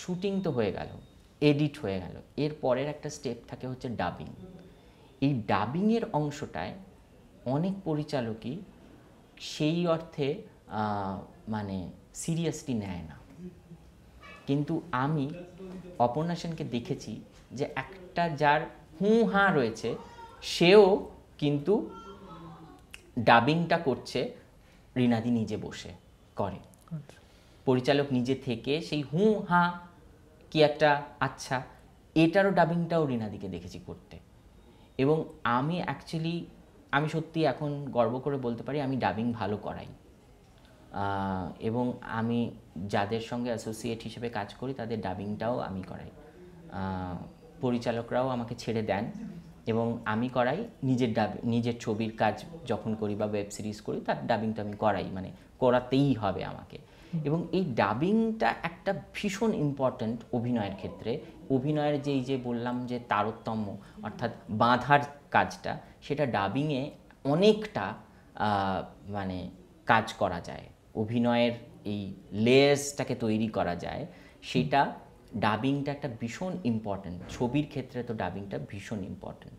Shooting তো হয়ে গেল, এডিট হয়ে গেল, এর পরের একটা স্টেপ থাকে হচ্ছে ডাবিং। এই ডাবিংয়ের অংশটায় অনেক পরিচালকই সেই অর্থে মানে সিরিয়াসলি নেয় না। কিন্তু আমি অপর্ণা সেনকে দেখেছি যে একটা যার হুঁ হাঁ রয়েছে সেও কিন্তু ডাবিংটা করছে, রিনাদি নিজে বসে করে, পরিচালক নিজে থেকে সেই হুঁ হাঁ কি একটা আচ্ছা এটারও ডাবিংটাও রিনাদিকে দেখেছি করতে। এবং আমি অ্যাকচুয়ালি আমি সত্যি এখন গর্ব করে বলতে পারি আমি ডাবিং ভালো করাই। এবং আমি যাদের সঙ্গে অ্যাসোসিয়েট হিসেবে কাজ করি তাদের ডাবিংটাও আমি করাই। পরিচালকরাও আমাকে ছেড়ে দেন এবং আমি করাই। নিজের ছবির কাজ যখন করি বা ওয়েব সিরিজ করি তার ডাবিংটা আমি করাই, মানে করাতেই হবে আমাকে। এবং এই ডাবিংটা একটা ভীষণ ইম্পর্ট্যান্ট অভিনয়ের ক্ষেত্রে। অভিনয়ের যে বললাম যে তারতম্য অর্থাৎ বাঁধার কাজটা, সেটা ডাবিংয়ে অনেকটা মানে কাজ করা যায়, অভিনয়ের এই লেয়ার্সটাকে তৈরি করা যায়, সেটা ডাবিংটা একটা ভীষণ ইম্পর্ট্যান্ট। ছবির ক্ষেত্রে তো ডাবিংটা ভীষণ ইম্পর্ট্যান্ট।